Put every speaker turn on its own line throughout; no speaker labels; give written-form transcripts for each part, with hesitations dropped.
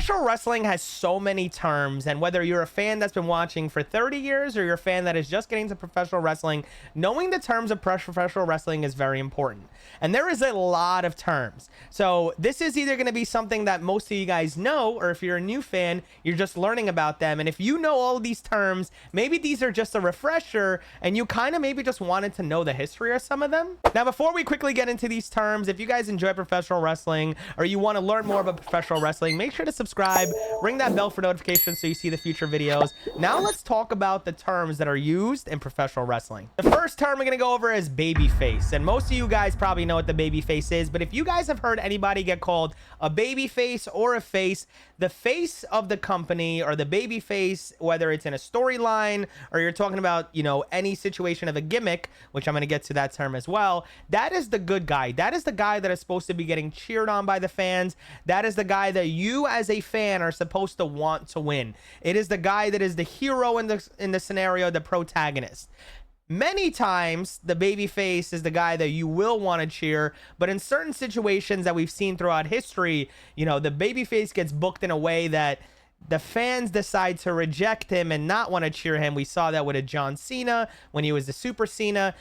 Professional wrestling has so many terms, and whether you're a fan that's been watching for 30 years or you're a fan that is just getting to professional wrestling, knowing the terms of professional wrestling is very important. And there is a lot of terms. So this is either going to be something that most of you guys know, or if you're a new fan, you're just learning about them. And if you know all of these terms, maybe these are just a refresher and you kind of maybe just wanted to know the history of some of them. Now, before we quickly get into these terms, if you guys enjoy professional wrestling or you want to learn more about professional wrestling, make sure to subscribe, ring that bell for notifications so you see the future videos. Now let's talk about the terms that are used in professional wrestling. The first term we're going to go over is babyface, and most of you guys probably know what the babyface is, but if you guys have heard anybody get called a babyface or a face, the face of the company or the babyface, whether it's in a storyline or you're talking about, you know, any situation of a gimmick, which I'm going to get to that term as well, that is the good guy. That is the guy that is supposed to be getting cheered on by the fans. That is the guy that you as a fan are supposed to want to win. It is the guy that is the hero in the scenario, the protagonist. Many times the babyface is the guy that you will want to cheer, but in certain situations that we've seen throughout history, you know, the babyface gets booked in a way that the fans decide to reject him and not want to cheer him. We saw that with a John Cena when he was the Super Cena.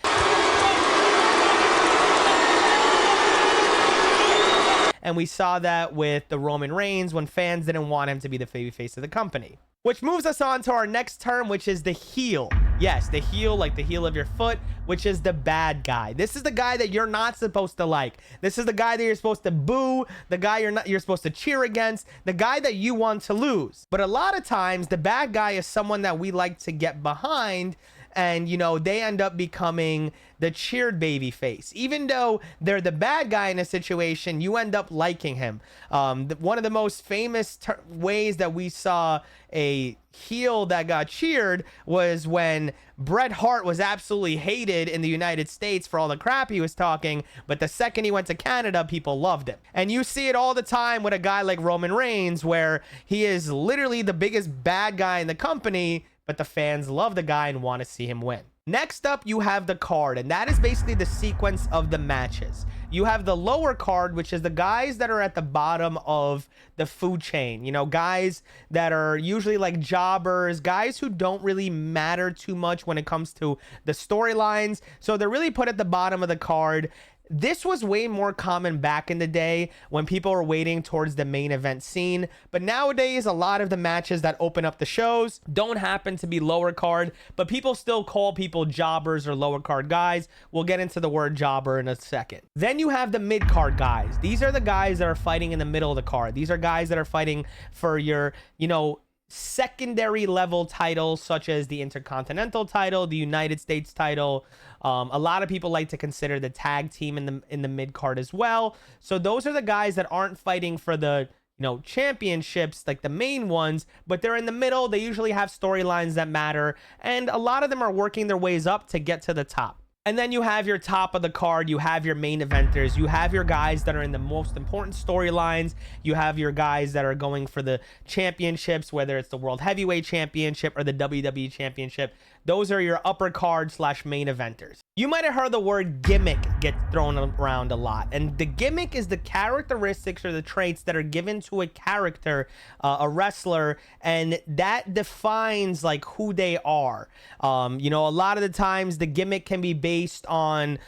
And we saw that with the Roman Reigns when fans didn't want him to be the babyface of the company. Which moves us on to our next term, which is the heel. Yes, the heel, like the heel of your foot, which is the bad guy. This is the guy that you're not supposed to like. This is the guy that you're supposed to boo, the guy you're supposed to cheer against, the guy that you want to lose. But a lot of times, the bad guy is someone that we like to get behind, and, you know, they end up becoming the cheered baby face. Even though they're the bad guy in a situation, you end up liking him. One of the most famous ways that we saw a heel that got cheered was when Bret Hart was absolutely hated in the United States for all the crap he was talking, but the second he went to Canada, people loved him. And you see it all the time with a guy like Roman Reigns, where he is literally the biggest bad guy in the company, but the fans love the guy and want to see him win. Next up, you have the card, and that is basically the sequence of the matches. You have the lower card, which is the guys that are at the bottom of the food chain. You know, guys that are usually like jobbers, guys who don't really matter too much when it comes to the storylines. So they're really put at the bottom of the card. This was way more common back in the day when people were waiting towards the main event scene. But nowadays, a lot of the matches that open up the shows don't happen to be lower card, but people still call people jobbers or lower card guys. We'll get into the word jobber in a second. Then you have the mid card guys. These are the guys that are fighting in the middle of the card. These are guys that are fighting for your, you know, secondary level titles, such as the Intercontinental title, the United States title. A lot of people like to consider the tag team in the mid card as well. So those are the guys that aren't fighting for the, you know, championships like the main ones, but they're in the middle. They usually have storylines that matter, and a lot of them are working their ways up to get to the top. And then you have your top of the card, you have your main eventers, you have your guys that are in the most important storylines, you have your guys that are going for the championships, whether it's the World Heavyweight Championship or the WWE Championship. Those are your upper card / main eventers. You might have heard the word gimmick get thrown around a lot. And the gimmick is the characteristics or the traits that are given to a character, a wrestler, and that defines like who they are. You know, a lot of the times the gimmick can be based on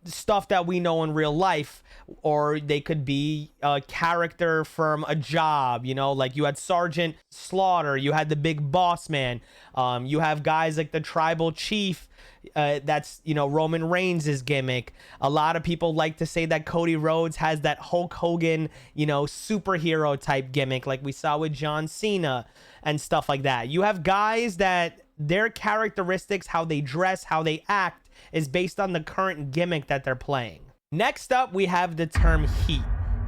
stuff that we know in real life, or they could be a character from a job. You know, like you had Sergeant Slaughter, you had the Big Boss Man, you have guys like the Tribal Chief. That's, you know, Roman Reigns' gimmick. A lot of people like to say that Cody Rhodes has that Hulk Hogan, you know, superhero type gimmick like we saw with John Cena and stuff like that. You have guys that their characteristics, how they dress, how they act, is based on the current gimmick that they're playing. Next up, we have the term heat.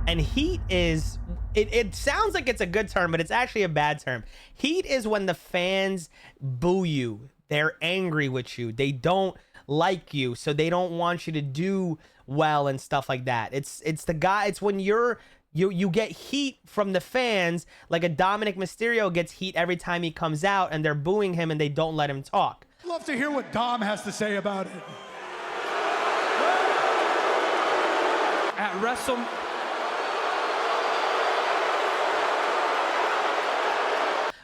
And heat is, it sounds like it's a good term, but it's actually a bad term. Heat is when the fans boo you. They're angry with you. They don't like you, so they don't want you to do well and stuff like that. It's the guy, it's when you get heat from the fans, like a Dominic Mysterio gets heat every time he comes out and they're booing him and they don't let him talk.
I'd love to hear what Dom has to say about it.
At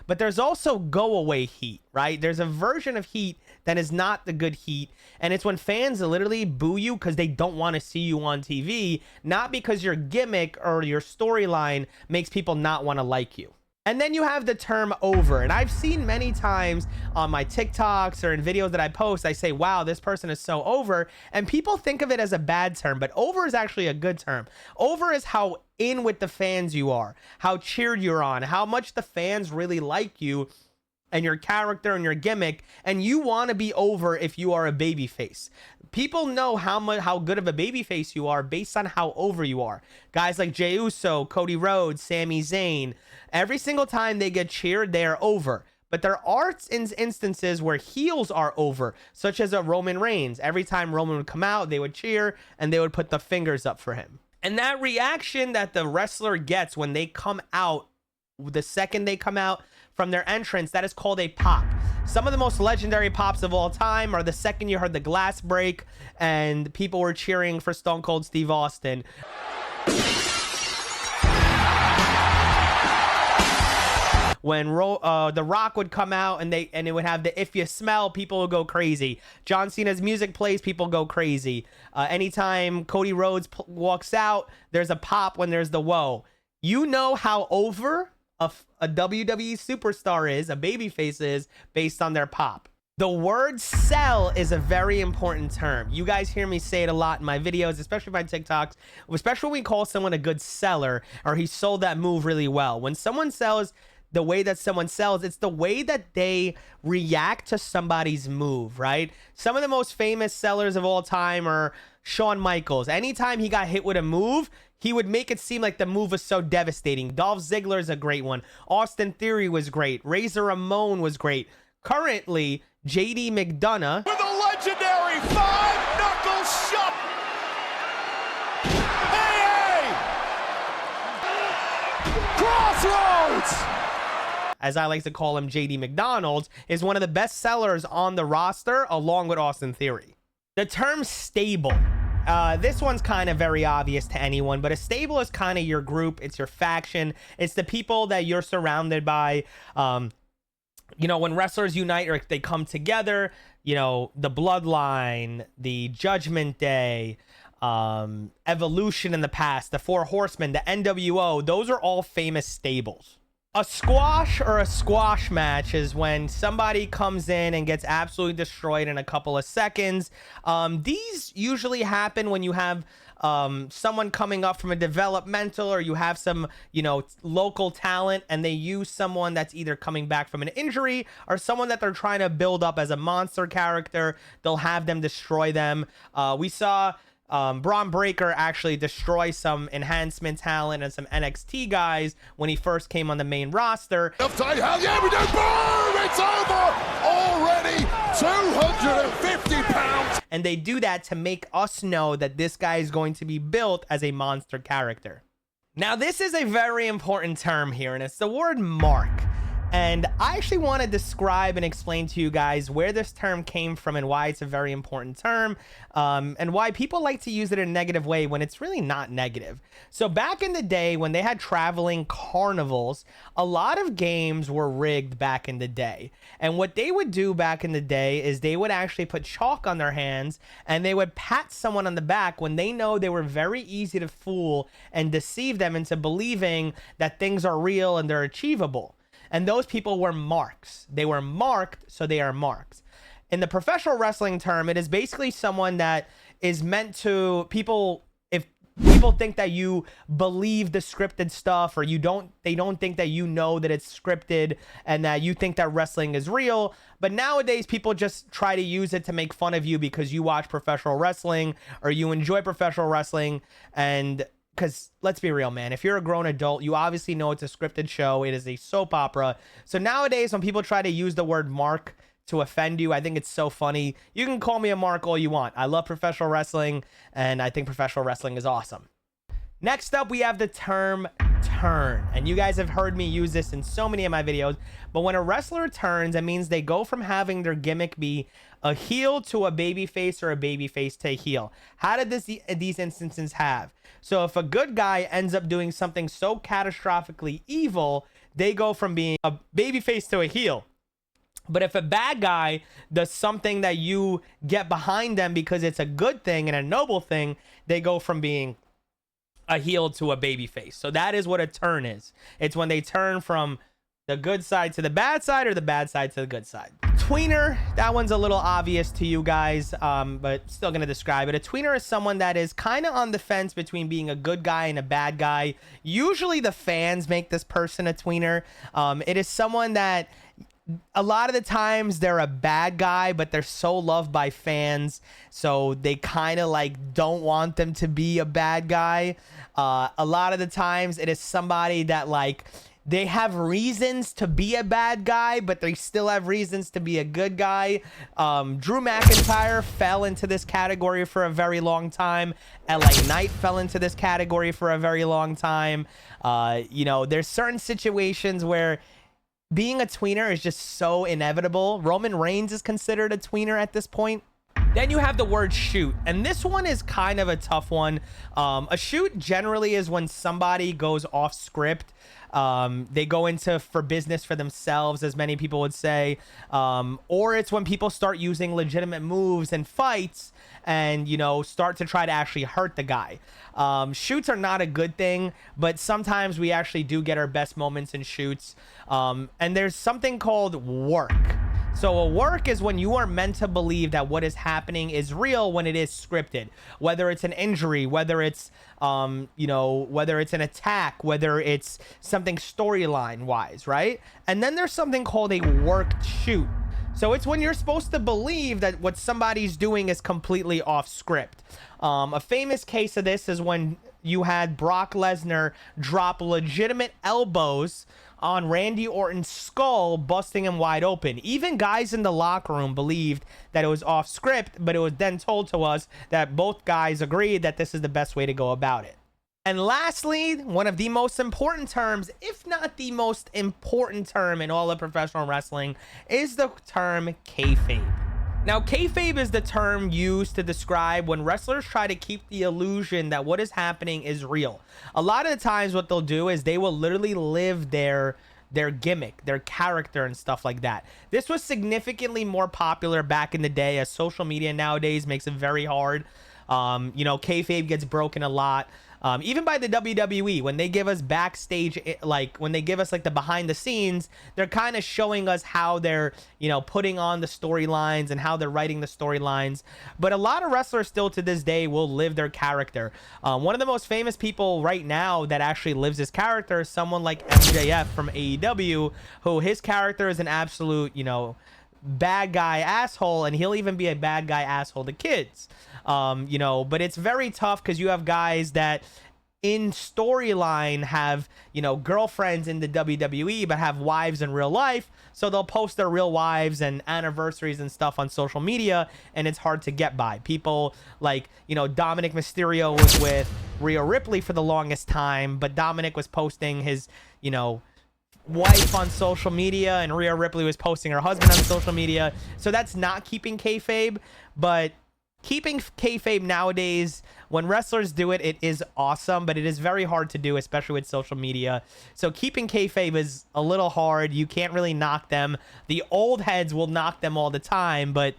but there's also go away heat, right? There's a version of heat that is not the good heat, and it's when fans literally boo you because they don't want to see you on TV, not because your gimmick or your storyline makes people not want to like you. And then you have the term over. And I've seen many times on my TikToks or in videos that I post, I say, wow, this person is so over. And people think of it as a bad term, but over is actually a good term. Over is how in with the fans you are, how cheered you're on, how much the fans really like you and your character and your gimmick, and you want to be over if you are a babyface. People know how good of a babyface you are based on how over you are. Guys like Jey Uso, Cody Rhodes, Sami Zayn, every single time they get cheered, they are over. But there are instances where heels are over, such as a Roman Reigns. Every time Roman would come out, they would cheer and they would put the fingers up for him. And that reaction that the wrestler gets when they come out, the second they come out from their entrance, that is called a pop. Some of the most legendary pops of all time are the second you heard the glass break and people were cheering for Stone Cold Steve Austin. When The Rock would come out and it would have the "if you smell," people would go crazy. John Cena's music plays, people go crazy. Anytime Cody Rhodes walks out, there's a pop when there's the whoa. You know how over a WWE superstar is, a babyface is, based on their pop. The word sell is a very important term. You guys hear me say it a lot in my videos, especially my TikToks, especially when we call someone a good seller or he sold that move really well. When someone sells, the way that someone sells, it's the way that they react to somebody's move, right? Some of the most famous sellers of all time are Shawn Michaels. Anytime he got hit with a move, he would make it seem like the move was so devastating. Dolph Ziggler is a great one. Austin Theory was great. Razor Ramon was great. Currently, JD McDonough
with a legendary 5-knuckle shot. Hey! Crossroads!
As I like to call him, JD McDonald's, is one of the best sellers on the roster, along with Austin Theory. The term stable. This one's kind of very obvious to anyone, but a stable is kind of your group. It's your faction. It's the people that you're surrounded by. You know, when wrestlers unite or they come together, you know, the Bloodline, the Judgment Day, Evolution in the past, the Four Horsemen, the NWO, those are all famous stables. A squash or a squash match is when somebody comes in and gets absolutely destroyed in a couple of seconds. These usually happen when you have someone coming up from a developmental, or you have some, you know, local talent, and they use someone that's either coming back from an injury or someone that they're trying to build up as a monster character. They'll have them destroy them. We saw Braun Breaker actually destroy some enhancement talent and some NXT guys when he first came on the main roster.
Hell yeah, we do! Boom! It's over! Already 250 pounds!
And they do that to make us know that this guy is going to be built as a monster character. Now, this is a very important term here, and it's the word mark. And I actually want to describe and explain to you guys where this term came from and why it's a very important term, and why people like to use it in a negative way when it's really not negative. So back in the day when they had traveling carnivals, a lot of games were rigged back in the day. And what they would do back in the day is they would actually put chalk on their hands and they would pat someone on the back when they know they were very easy to fool and deceive them into believing that things are real and they're achievable. And those people were marks. They were marked, so they are marks. In the professional wrestling term, it is basically someone that is meant to people. If people think that you believe the scripted stuff, or they don't think that you know that it's scripted and that you think that wrestling is real. But nowadays, people just try to use it to make fun of you because you watch professional wrestling or you enjoy professional wrestling. And because let's be real, man, if you're a grown adult, you obviously know it's a scripted show. It is a soap opera. So nowadays, when people try to use the word mark to offend you, I think it's so funny. You can call me a mark all you want. I love professional wrestling, and I think professional wrestling is awesome. Next up, we have the term turn. And you guys have heard me use this in so many of my videos. But when a wrestler turns, it means they go from having their gimmick be a heel to a babyface, or a babyface to a heel. How did these instances have? So if a good guy ends up doing something so catastrophically evil they go from being a babyface to a heel. But if a bad guy does something that you get behind them because it's a good thing and a noble thing, they go from being a heel to a babyface. So that is what a turn is. It's when they turn from the good side to the bad side, or the bad side to the good side. Tweener, that one's a little obvious to you guys, but still gonna describe it. A tweener is someone that is kind of on the fence between being a good guy and a bad guy. Usually the fans make this person a tweener. It is someone that a lot of the times they're a bad guy, but they're so loved by fans, so they kind of like don't want them to be a bad guy. A lot of the times it is somebody that like they have reasons to be a bad guy, but they still have reasons to be a good guy. Drew McIntyre fell into this category for a very long time. LA Knight fell into this category for a very long time. You know, there's certain situations where being a tweener is just so inevitable. Roman Reigns is considered a tweener at this point. Then you have the word shoot, and this one is kind of a tough one. A shoot generally is when somebody goes off script. They go into for business for themselves, as many people would say, or it's when people start using legitimate moves and fights and, you know, start to try to actually hurt the guy. Shoots are not a good thing, but sometimes we actually do get our best moments in shoots. And there's something called work. So a work is when you are meant to believe that what is happening is real when it is scripted, whether it's an injury, whether it's, you know, whether it's an attack, whether it's something storyline wise, right? And then there's something called a worked shoot. So it's when you're supposed to believe that what somebody's doing is completely off script. A famous case of this is when you had Brock Lesnar drop legitimate elbows on Randy Orton's skull, busting him wide open. Even guys in the locker room believed that it was off script, but it was then told to us that both guys agreed that this is the best way to go about it. And lastly, one of the most important terms, if not the most important term in all of professional wrestling, is the term kayfabe. Now, kayfabe is the term used to describe when wrestlers try to keep the illusion that what is happening is real. A lot of the times what they'll do is they will literally live their gimmick, their character and stuff like that. This was significantly more popular back in the day, as social media nowadays makes it very hard. You know, kayfabe gets broken a lot. Even by the WWE, when they give us backstage, like when they give us like the behind the scenes, they're kind of showing us how they're, you know, putting on the storylines and how they're writing the storylines. But a lot of wrestlers still to this day will live their character. One of the most famous people right now that actually lives his character is someone like MJF from AEW, who his character is an absolute, you know, bad guy asshole, and he'll even be a bad guy asshole to kids. You know, but it's very tough because you have guys that in storyline have, you know, girlfriends in the WWE but have wives in real life, so they'll post their real wives and anniversaries and stuff on social media, and it's hard to get by. People like, you know, Dominic Mysterio was with Rhea Ripley for the longest time, but Dominic was posting his, you know, wife on social media, and Rhea Ripley was posting her husband on social media. So that's not keeping kayfabe, but keeping kayfabe nowadays, when wrestlers do it, it is awesome, but it is very hard to do, especially with social media. So keeping kayfabe is a little hard. You can't really knock them. The old heads will knock them all the time, but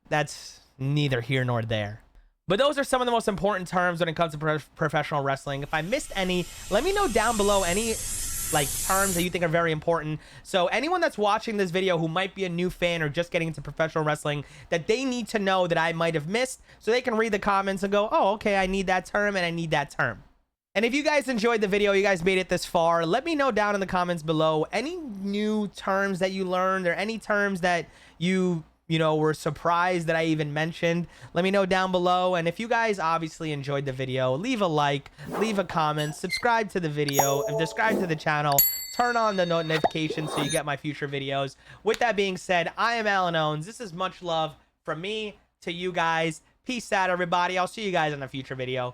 that's neither here nor there. But those are some of the most important terms when it comes to professional wrestling. If I missed any, let me know down below any like terms that you think are very important. So anyone that's watching this video who might be a new fan or just getting into professional wrestling, that they need to know that I might have missed, so they can read the comments and go, oh, okay, I need that term and I need that term. And if you guys enjoyed the video, you guys made it this far, let me know down in the comments below any new terms that you learned, or any terms that you know, were surprised that I even mentioned. Let me know down below. And if you guys obviously enjoyed the video, leave a like, leave a comment, subscribe to the video, and subscribe to the channel. Turn on the notifications so you get my future videos. With that being said, I am Alan Owens. This is much love from me to you guys. Peace out, everybody. I'll see you guys in a future video.